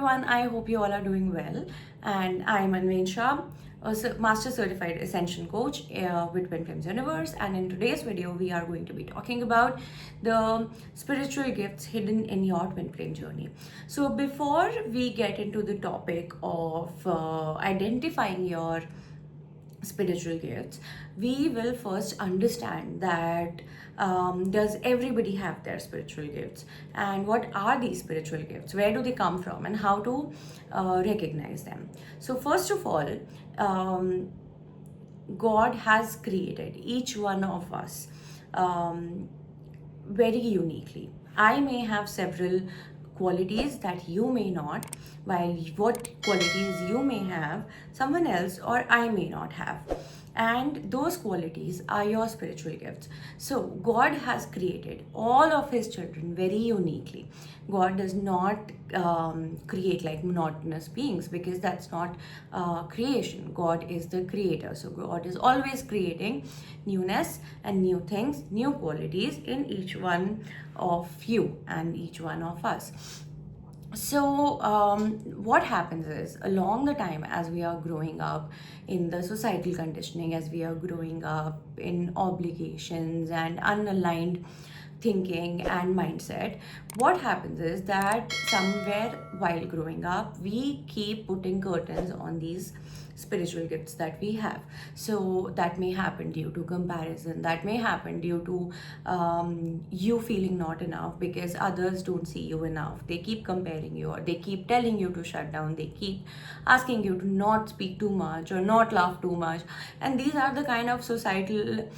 everyone, I hope you all are doing well. And I'm Anvensha, Master Certified Ascension Coach with Twin Flame Universe. And in today's video, we are going to be talking about the spiritual gifts hidden in your Twin Flame journey. So before we get into the topic of identifying your spiritual gifts, we will first understand that does everybody have their spiritual gifts, and what are these spiritual gifts, where do they come from, and how to recognize them. So first of all, God has created each one of us very uniquely. I may have several qualities that you may not, while what qualities you may have, someone else or I may not have. And those qualities are your spiritual gifts. So God has created all of his children very uniquely. God does not create like monotonous beings, because that's not creation. God is the creator. So God is always creating newness and new things, new qualities in each one of you and each one of us. So what happens is, along the time as we are growing up in the societal conditioning, as we are growing up in obligations and unaligned thinking and mindset, what happens is that somewhere while growing up, we keep putting curtains on these spiritual gifts that we have. So that may happen due to comparison, that may happen due to you feeling not enough because others don't see you enough. They keep comparing you, or they keep telling you to shut down, they keep asking you to not speak too much or not laugh too much. And these are the kind of societal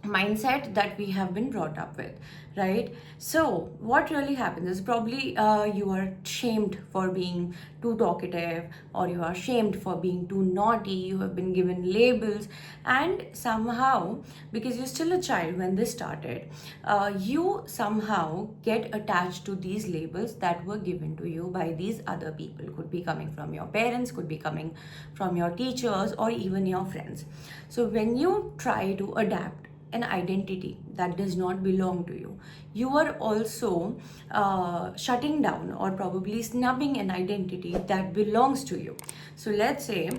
mindset that we have been brought up with, right? So what really happens is, probably you are shamed for being too talkative, or you are shamed for being too naughty. You have been given labels, and somehow, because you're still a child when this started, you somehow get attached to these labels that were given to you by these other people. Could be coming from your parents, could be coming from your teachers, or even your friends. So when you try to adapt an identity that does not belong to you, you are also shutting down or probably snubbing an identity that belongs to you. So let's say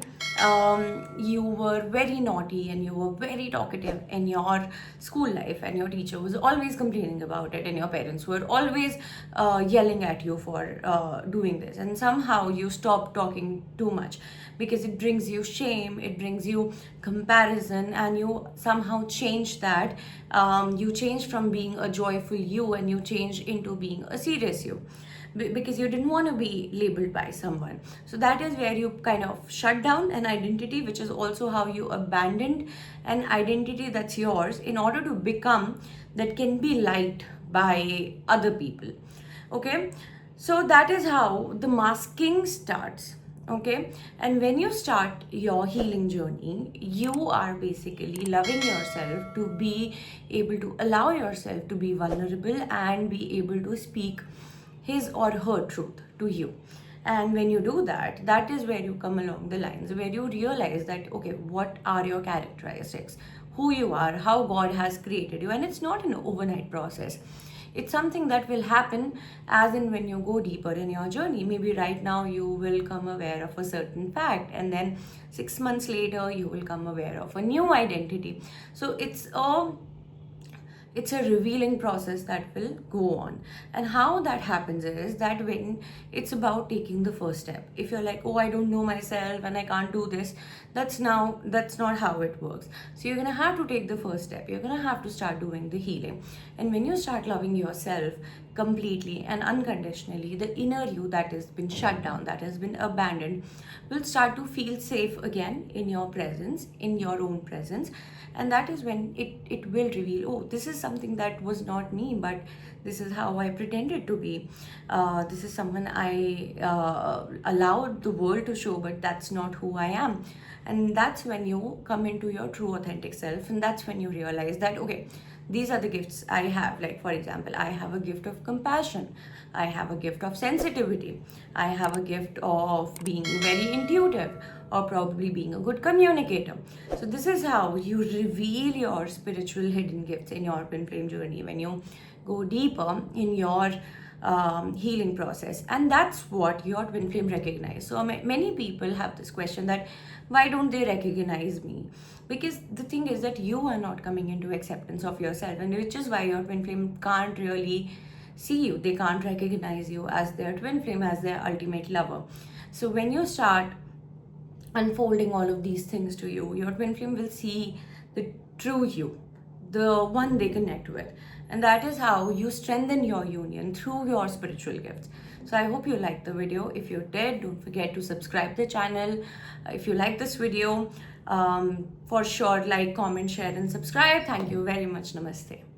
you were very naughty and you were very talkative in your school life, and your teacher was always complaining about it, and your parents were always yelling at you for doing this, and somehow you stop talking too much because it brings you shame, it brings you comparison, and you somehow change that. You change from being a joyful you, and you change into being a serious you, because you didn't want to be labeled by someone. So that is where you kind of shut down an identity, which is also how you abandoned an identity that's yours in order to become that can be liked by other people. Okay, so that is how the masking starts. Okay, and when you start your healing journey, you are basically loving yourself to be able to allow yourself to be vulnerable and be able to speak his or her truth to you. And when you do that, that is where you come along the lines where you realize that, okay, what are your characteristics, who you are, how God has created you. And it's not an overnight process. It's something that will happen as in when you go deeper in your journey. Maybe right now you will come aware of a certain fact, and then 6 months later you will come aware of a new identity. So it's a revealing process that will go on. And how that happens is that when it's about taking the first step, if you're like, oh, I don't know myself and I can't do this, that's not how it works. So you're gonna have to take the first step. You're gonna have to start doing the healing. And when you start loving yourself completely and unconditionally, the inner you that has been shut down, that has been abandoned, will start to feel safe again in your presence, in your own presence. And that is when it will reveal, oh, this is something that was not me, but this is how I pretended to be. This is someone I allowed the world to show, but that's not who I am. And that's when you come into your true authentic self, and that's when you realize that, okay, these are the gifts I have. Like, for example, I have a gift of compassion, I have a gift of sensitivity, I have a gift of being very intuitive, or probably being a good communicator. So this is how you reveal your spiritual hidden gifts in your twin flame journey. When you go deeper in your healing process, and that's what your twin flame recognize. So many people have this question that why don't they recognize me? Because the thing is that you are not coming into acceptance of yourself, and which is why your twin flame can't really see you. They can't recognize you as their twin flame, as their ultimate lover. So when you start unfolding all of these things to you, your twin flame will see the true you, the one they connect with. And that is how you strengthen your union through your spiritual gifts. So I hope you liked the video. If you did, don't forget to subscribe the channel. If you like this video, for sure, like, comment, share, and subscribe. Thank you very much. Namaste.